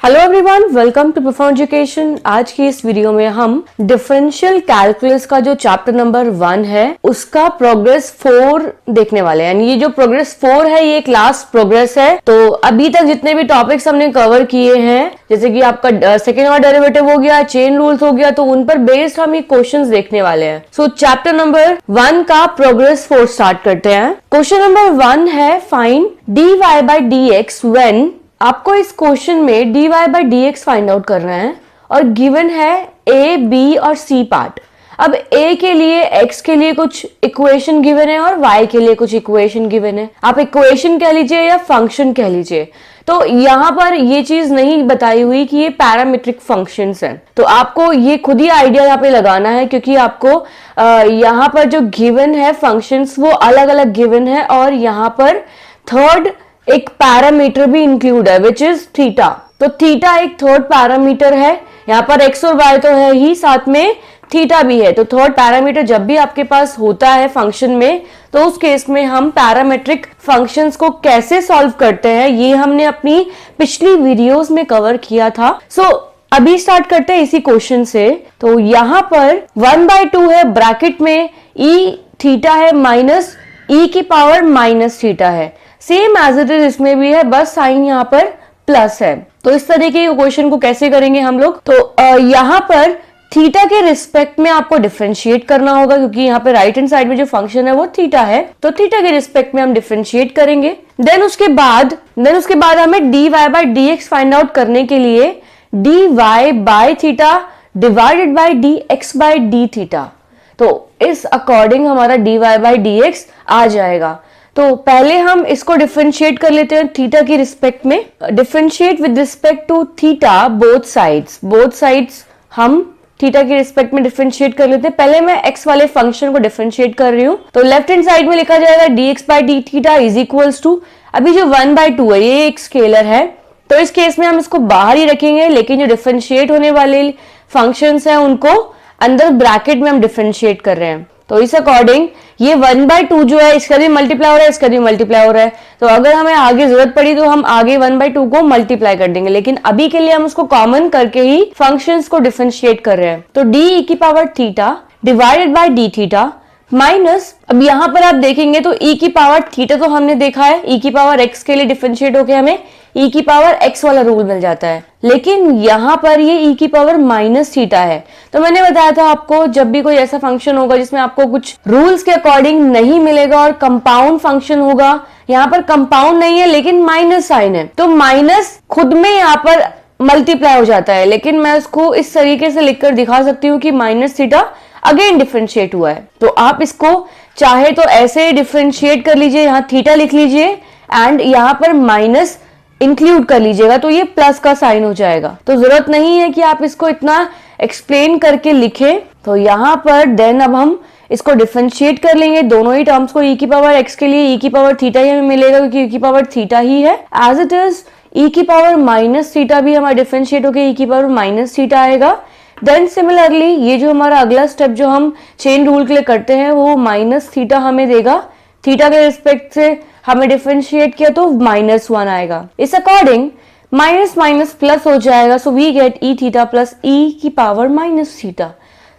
Hello everyone, welcome to perform education. आज की इस वीडियो में हम डिफरेंशियल कैलकुलस का जो चैप्टर नंबर 1 है उसका प्रोग्रेस 4 देखने वाले हैं। ये जो प्रोग्रेस 4 है ये क्लास प्रोग्रेस है। तो अभी तक जितने भी टॉपिक्स हमने कवर किए हैं, जैसे कि आपका सेकेंड ऑर्डर डेरिवेटिव हो गया, चेन रूल्स हो गया, तो उन पर बेस्ड हम ये क्वेश्चंस देखने वाले हैं। सो चैप्टर नंबर 1 का प्रोग्रेस 4 स्टार्ट करते हैं। क्वेश्चन नंबर 1 है find d Y by D x when. आपको इस क्वेश्चन में dy by D x find out करना है और गिवन है a, b और c पार्ट। अब a के लिए, x के लिए कुछ इक्वेशन गिवन है और y के लिए कुछ इक्वेशन गिवन है। आप इक्वेशन कह लीजिए या फंक्शन कह लीजिए। तो यहाँ पर ये चीज नहीं बताई हुई कि ये पैरामीट्रिक फंक्शंस हैं, तो आपको ये खुद ही आइडिया यहाँ पे लगाना है, क्योंकि आपको यहाँ पर जो गिवन है फंक्शंस वो अलग अलग गिवन है और यहाँ पर थर्ड एक पैरामीटर भी इंक्लूड है विच इज थीटा। तो थीटा एक थर्ड पैरामीटर है। यहाँ पर एक्स और वाई तो है ही, साथ में थीटा भी है। तो थर्ड पैरामीटर जब भी आपके पास होता है फंक्शन में, तो उस केस में हम पैरामेट्रिक फंक्शंस को कैसे सॉल्व करते हैं ये हमने अपनी पिछली वीडियोस में कवर किया था। अभी स्टार्ट करते हैं इसी क्वेश्चन से। तो यहाँ पर 1/2 है, ब्रैकेट में ई थीटा है माइनस ई की पावर माइनस थीटा है। सेम एज इट इज इसमें भी है, बस साइन यहाँ पर प्लस है। तो इस तरीके के क्वेश्चन को कैसे करेंगे हम लोग, तो यहाँ पर थीटा के रिस्पेक्ट में आपको डिफरेंशिएट करना होगा, क्योंकि यहाँ पे राइट हैंड साइड में जो फंक्शन है वो थीटा है। तो थीटा के रिस्पेक्ट में हम डिफरेंशिएट करेंगे। देन उसके बाद हमें D Y by D x find out करने के लिए D Y by theta divided by D x by D theta. तो इस अकॉर्डिंग हमारा D Y by D X आ जाएगा। तो पहले हम इसको डिफरेंशिएट कर लेते हैं थीटा की रिस्पेक्ट में। Differentiate with respect to theta both sides हम थीटा की रिस्पेक्ट में डिफरेंशिएट कर लेते हैं। पहले मैं एक्स वाले फंक्शन को डिफरेंशिएट कर रही हूँ। तो लेफ्ट हैंड साइड में लिखा जाएगा d x by D theta is equals to, अभी जो 1/2 है ये एक स्केलर है, तो इस केस में हम इसको बाहर ही रखेंगे, लेकिन जो डिफरेंशिएट होने वाले फंक्शंस हैं उनको अंदर ब्रैकेट में हम डिफरेंशिएट कर रहे हैं। तो इस अकॉर्डिंग ये 1/2 जो है इसका भी मल्टीप्लाई हो रहा है, इसका भी मल्टीप्लाई हो रहा है। तो अगर हमें आगे जरूरत पड़ी तो हम आगे 1/2 को मल्टीप्लाई कर देंगे, लेकिन अभी के लिए हम उसको कॉमन करके ही फंक्शंस को डिफरेंशिएट कर रहे हैं। तो डी ई की power theta divided by D theta minus, अब यहाँ पर आप देखेंगे तो ई की पावर थीटा तो हमने देखा है, ई की पावर एक्स के लिए डिफरेंशिएट होके हमें ई की पावर एक्स वाला रूल मिल जाता है, लेकिन यहाँ पर ये ई की पावर माइनस थीटा है। तो मैंने बताया था आपको, जब भी कोई ऐसा फंक्शन होगा जिसमें आपको कुछ रूल्स के अकॉर्डिंग नहीं मिलेगा और कंपाउंड फंक्शन होगा, यहाँ पर कंपाउंड नहीं है लेकिन माइनस साइन है, तो माइनस खुद में यहाँ पर मल्टीप्लाई हो जाता है। लेकिन मैं उसको इस तरीके से लिखकर दिखा सकती हूँ कि माइनस थीटा अगेन डिफरेंशिएट हुआ है। तो आप इसको चाहे तो ऐसे डिफरेंशिएट कर लीजिए, यहाँ थीटा लिख लीजिए एंड यहाँ पर माइनस इंक्लूड कर लीजिएगा, तो ये प्लस का साइन हो जाएगा। तो जरूरत नहीं है कि आप इसको इतना एक्सप्लेन करके लिखें। तो यहाँ पर देन अब हम इसको डिफरेंशिएट कर लेंगे दोनों ही टर्म्स को। ई की पावर एक्स के लिए ई की पावर थीटा ही हमें मिलेगा, क्योंकि ई की पावर थीटा ही है एज इट इज। ई की पावर माइनस थीटा भी हमारा डिफरेंशिएट होकर ई की पावर माइनस थीटा आएगा। देन सिमिलरली ये जो हमारा अगला स्टेप जो हम चेन रूल के लिए करते हैं वो माइनस थीटा हमें देगा। थीटा के रिस्पेक्ट से हमें डिफरेंशिएट किया तो -1 आएगा। इस अकॉर्डिंग माइनस माइनस प्लस हो जाएगा। So we get E theta plus E की पावर माइनस थीटा।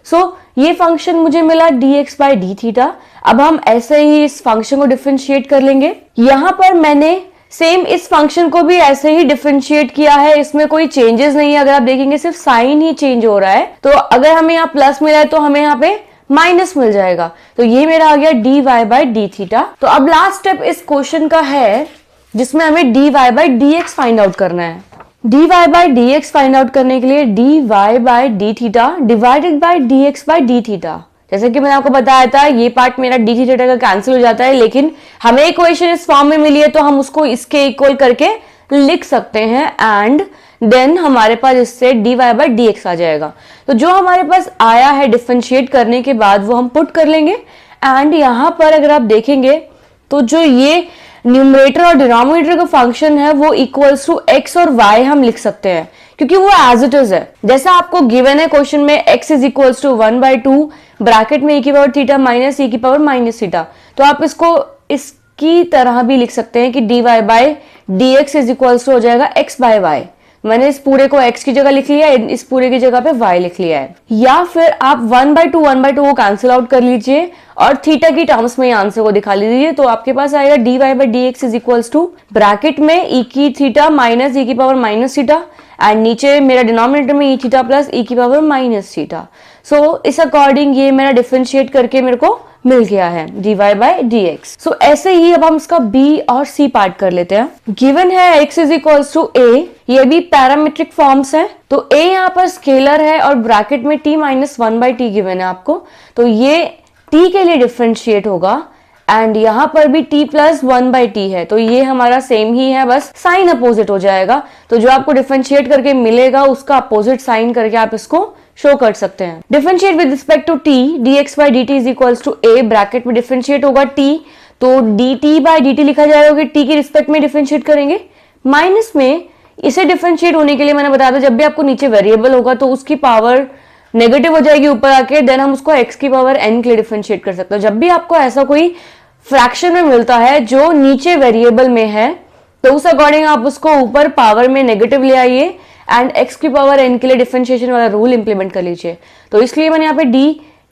सो ये फंक्शन मुझे मिला D x by D theta. अब हम ऐसे ही इस फंक्शन को डिफरेंशिएट कर लेंगे। यहाँ पर मैंने सेम इस फंक्शन को भी ऐसे ही डिफरेंशिएट किया है, इसमें कोई चेंजेस नहीं है। अगर आप देखेंगे सिर्फ साइन ही चेंज हो रहा है। तो अगर हमें यहाँ प्लस मिला है तो हमें यहाँ पे माइनस मिल जाएगा। तो ये मेरा आ गया d Y by D theta. तो अब लास्ट स्टेप इस क्वेश्चन का है जिसमें हमें D Y by D x find out करना है। D Y by D x find out करने के लिए D Y by D theta divided by D x by D theta. जैसे कि मैंने आपको बताया था ये पार्ट मेरा डी थीटा का कैंसिल हो जाता है, लेकिन हमें इक्वेशन इस फॉर्म में मिली है तो हम उसको इसके इक्वल करके लिख सकते हैं एंड देन हमारे पास इससे D Y by D X आ जाएगा। तो जो हमारे पास आया है डिफरेंशिएट करने के बाद वो हम पुट कर लेंगे एंड यहाँ पर अगर आप देखेंगे तो जो ये न्यूमरेटर और डिनोमिनेटर का फंक्शन है वो इक्वल्स टू एक्स और वाई हम लिख सकते हैं, क्योंकि वो एज इट इज है। जैसा आपको गिवन है क्वेश्चन में x is equals to 1/2 bracket में ई की पावर थीटा माइनस ई की पावर माइनस थीटा, तो आप इसको इसकी तरह भी लिख सकते हैं कि d Y by D x is equals to हो जाएगा एक्स बाय वाई। मैंने इस पूरे को x की जगह लिख लिया, इस पूरे की जगह पे y लिख लिया है। या फिर आप 1/2 को कैंसिल आउट कर लीजिए और थीटा की टर्म्स में आंसर को दिखा लीजिए। तो आपके पास आएगा dy/dx is equals to bracket में e की थीटा माइनस e की पावर माइनस थीटा एंड नीचे मेरा डिनोमिनेटर में e थीटा प्लस e की पावर माइनस थीटा। सो इस अकॉर्डिंग ये मेरा डिफरेंशिएट करके मेरे को मिल गया है dy/dx। सो ऐसे ही अब हम इसका b और c पार्ट कर लेते हैं। गिवन है x is equals to a, ये भी पैरामीट्रिक फॉर्म्स है। तो a यहाँ पर स्केलर है और ब्रैकेट में t माइनस 1/t गिवन है आपको, तो ये t के लिए डिफरेंशिएट होगा एंड यहाँ पर भी t प्लस 1/t है, तो ये हमारा सेम ही है, बस साइन अपोजिट हो जाएगा। तो जो आपको डिफरेंशिएट करके मिलेगा उसका अपोजिट साइन करके आप इसको शो कर सकते हैं। Differentiate with respect to t, dx/dt is equals to a, bracket में डिफरेंशिएट होगा t, तो dt/dt लिखा जाएगा कि t के रिस्पेक्ट में डिफरेंशिएट करेंगे। माइनस में इसे डिफरेंशिएट होने के लिए मैंने बताया था जब भी आपको नीचे वेरिएबल होगा तो उसकी पावर नेगेटिव हो जाएगी ऊपर आके, देन हम उसको x की पावर n के लिए डिफरेंशिएट कर सकते हैं। जब भी आपको ऐसा कोई फ्रैक्शन में मिलता है जो नीचे वेरिएबल में है तो उस अकॉर्डिंग आप उसको ऊपर पावर में नेगेटिव ले आइए एंड x की पावर n के लिए डिफरेंशिएशन वाला रूल इंप्लीमेंट कर लीजिए। तो इसलिए मैंने यहाँ पे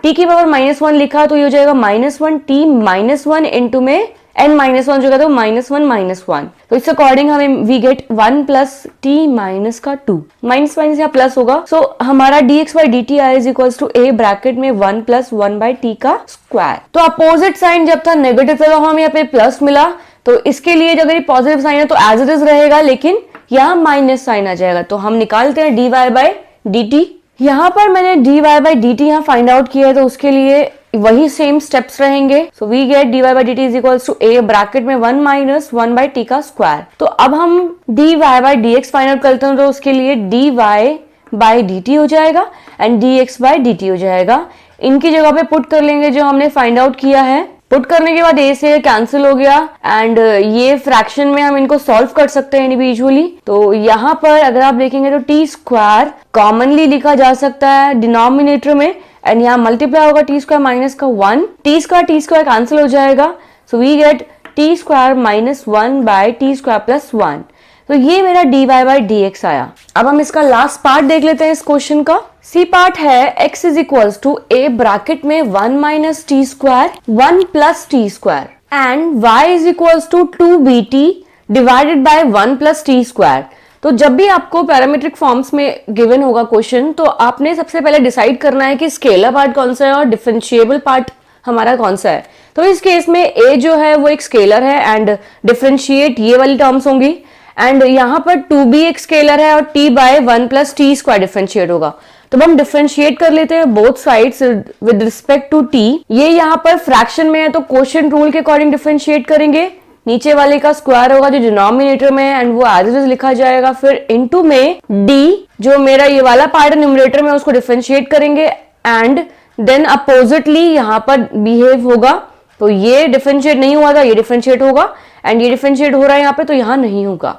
t की पावर -1 लिखा, तो ये हो जाएगा -1t-1 इंटू में n-1 जो कहते हैं -1 तो इस अकॉर्डिंग हमें we get 1 plus t minus का 2, माइनस माइनस यहाँ प्लस होगा। सो हमारा dx/dt is equals to a, bracket में 1 प्लस 1/t का स्क्वायर। तो अपोजिट साइन जब था नेगेटिव था तो हमें यहाँ पे प्लस मिला, तो इसके लिए अगर ये पॉजिटिव साइन है तो एज इट इज रहेगा, लेकिन यहाँ माइनस साइन आ जाएगा। तो हम निकालते हैं dy/dt। यहाँ पर मैंने dy/dt यहाँ फाइंड आउट किया है, तो उसके लिए वही सेम स्टेप्स रहेंगे। So we get dy/dt is equals to a, bracket में 1 माइनस 1/t का स्क्वायर। तो अब हम dy/dx फाइंड आउट करते हैं, तो उसके लिए dy/dt हो जाएगा एंड dx/dt हो जाएगा। इनकी जगह पे पुट कर लेंगे जो हमने फाइंड आउट किया है। पुट करने के बाद a से कैंसिल हो गया एंड ये फ्रैक्शन में हम इनको सॉल्व कर सकते हैं इंडिविजुअली। तो यहाँ पर अगर आप देखेंगे तो t स्क्वायर कॉमनली लिखा जा सकता है डिनोमिनेटर में एंड यहाँ मल्टीप्लाई होगा t स्क्वायर माइनस का 1, t स्क्वायर कैंसिल हो जाएगा। So we get t square minus 1/t square plus 1। तो ये मेरा dy/dx आया। अब हम इसका लास्ट पार्ट देख लेते हैं इस क्वेश्चन का। सी पार्ट है x is equals to a, bracket में 1 minus t square 1 plus t square and y is equals to 2bt divided by 1 plus t square. तो जब भी आपको पैरामीट्रिक फॉर्म्स में गिवन होगा क्वेश्चन, तो आपने सबसे पहले डिसाइड करना है कि स्केलर पार्ट कौन सा है और डिफरेंशिएबल पार्ट हमारा कौन सा है। तो इस केस में a जो है वो एक स्केलर है एंड डिफरेंशिएट ये वाली टर्म्स होंगी एंड यहाँ पर 2b एक स्केलर है और t by 1 plus t square differentiate होगा। तो हम डिफरेंशिएट कर लेते हैं both sides with respect to t। ये यहाँ पर फ्रैक्शन में है तो क्वोशिएंट रूल के अकॉर्डिंग डिफरेंशिएट करेंगे। नीचे वाले का स्क्वायर होगा जो डिनोमिनेटर में है एंड वो एज इट इज लिखा जाएगा। फिर इनटू में d जो मेरा ये वाला पार्ट है न्यूमरेटर में उसको डिफरेंशिएट करेंगे एंड देन अपोजिटली यहाँ पर बिहेव होगा। तो ये डिफरेंशिएट नहीं हुआ था, ये डिफरेंशिएट होगा एंड ये डिफरेंशिएट हो रहा है यहाँ पे, तो यहाँ नहीं होगा।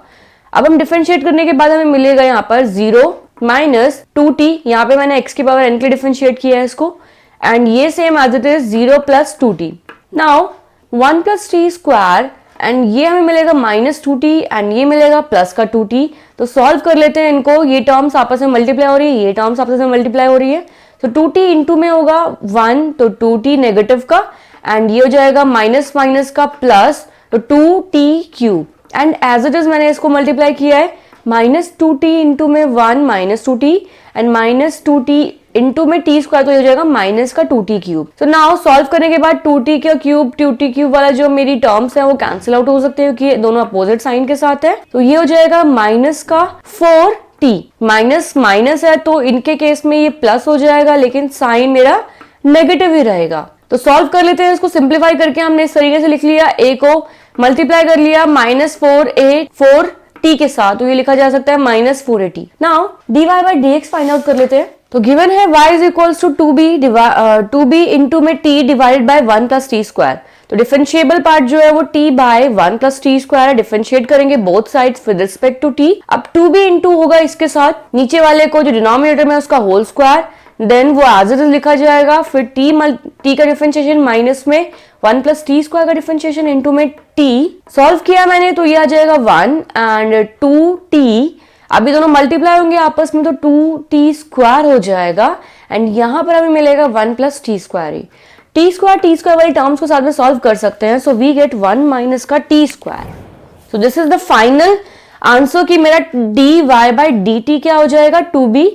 अब हम डिफरेंशिएट करने के बाद हमें मिलेगा यहाँ पर 0 माइनस 2t, यहाँ पे मैंने x की पावर n के लिए डिफरेंशिएट किया है इसको एंड ये same as it is 0 plus 2t। Now 1 plus t square and ये हमें मिलेगा माइनस 2t एंड ये मिलेगा प्लस का 2t। तो सॉल्व कर लेते हैं इनको। ये टर्म्स आपस में मल्टीप्लाई हो रही है, ये टर्म्स आपस में मल्टीप्लाई हो रही है। तो 2t इंटू में होगा 1, तो 2t नेगेटिव का एंड ये हो जाएगा माइनस माइनस का प्लस, तो 2t cube and as it is मैंने इसको मल्टीप्लाई किया है। माइनस 2t इंटू में 1 minus 2t and minus 2t into में t स्क्वायर, तो ये हो जाएगा माइनस का 2t क्यूब। तो नाउ सॉल्व करने के बाद 2t का क्यूब 2t क्यूब वाला जो मेरी टर्म्स है वो कैंसिल आउट हो सकते हैं क्योंकि दोनों अपोजिट साइन के साथ है। तो ये हो जाएगा माइनस का 4t, माइनस माइनस है तो इनके केस में ये प्लस हो जाएगा लेकिन साइन मेरा नेगेटिव ही रहेगा। तो सॉल्व कर लेते हैं इसको। सिंप्लीफाई करके हमने इस तरीके से लिख लिया, a को मल्टीप्लाई कर लिया माइनस 4t के साथ, तो ये लिखा जा सकता है minus 4at। Now dy/dx find out कर लेते हैं। तो गिवन है y is equals to 2b into में t divided by 1 plus t square. तो डिफरेंशिएबल पार्ट जो है वो t by 1 plus t square है। डिफरेंशिएट करेंगे both sides with respect to t। अब 2b इंटू होगा इसके साथ नीचे वाले को जो डिनोमिनेटर में उसका होल स्क्वायर, देन वो एज इट इज लिखा जाएगा। फिर t का डिफरेंशिएशन माइनस में 1 प्लस टी स्क्वायर का डिफरेंशिएशन इंटू में t। सॉल्व किया मैंने तो ये आ जाएगा 1 एंड 2t अभी दोनों मल्टीप्लाई होंगे आपस में तो 2t² हो जाएगा एंड यहाँ पर हमें मिलेगा 1 + t² ही। t² वाली टर्म्स को साथ में सॉल्व कर सकते हैं, सो वी गेट 1 माइनस का t²। So this is the final answer कि मेरा dy/dt क्या हो जाएगा, 2b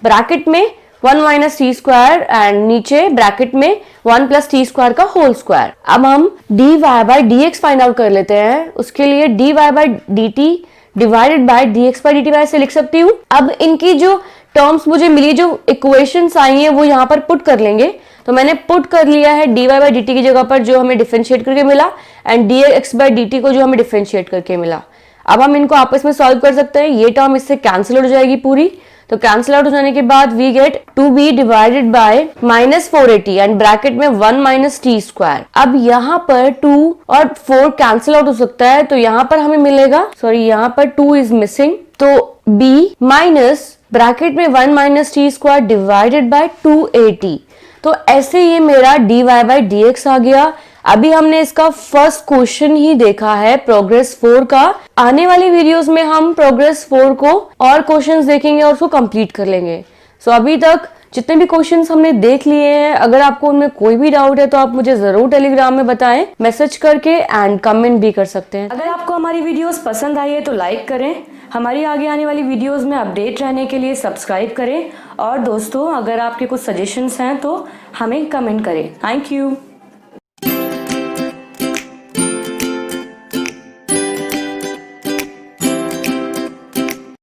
ब्रैकेट में 1 माइनस t² एंड नीचे ब्रैकेट में 1 + t² का होल स्क्वायर। अब हम dy/dx फाइंड आउट कर लेते हैं। उसके लिए dy/dt डिवाइडेड बाय dx/dt ऐसे लिख सकती हूँ। अब इनकी जो टर्म्स मुझे मिली, जो इक्वेशंस आई हैं, वो यहाँ पर पुट कर लेंगे। तो मैंने पुट कर लिया है dy/dt की जगह पर जो हमें डिफरेंशिएट करके मिला एंड dx/dt को जो हमें डिफरेंशिएट करके मिला। अब हम इनको आपस में सॉल्व कर सकते हैं। ये टर्म इससे कैंसिल हो जाएगी पूरी, तो कैंसिल आउट हो जाने के बाद we get 2b divided by -480 and bracket में 1 माइनस t²। अब यहाँ पर 2 और 4 कैंसिल आउट हो सकता है, तो यहाँ पर हमें मिलेगा, सॉरी यहाँ पर 2 इज मिसिंग, तो b माइनस ब्रैकेट में 1 माइनस t² डिवाइडेड बाय 280। तो ऐसे ये मेरा dy/dx आ गया। अभी हमने इसका फर्स्ट क्वेश्चन ही देखा है प्रोग्रेस 4 का। आने वाली वीडियोस में हम प्रोग्रेस 4 को और क्वेश्चंस देखेंगे और उसको कंप्लीट कर लेंगे। सो अभी तक जितने भी क्वेश्चंस हमने देख लिए हैं, अगर आपको उनमें कोई भी डाउट है तो आप मुझे जरूर टेलीग्राम में बताएं, मैसेज करके एंड कमेंट भी कर सकते हैं। अगर आपको हमारी वीडियोस पसंद आई है तो लाइक करें, हमारी आगे आने वाली वीडियोस में अपडेट रहने के लिए सब्सक्राइब करें और दोस्तों अगर आपके कुछ सजेशंस हैं तो हमें कमेंट करें। Thank you.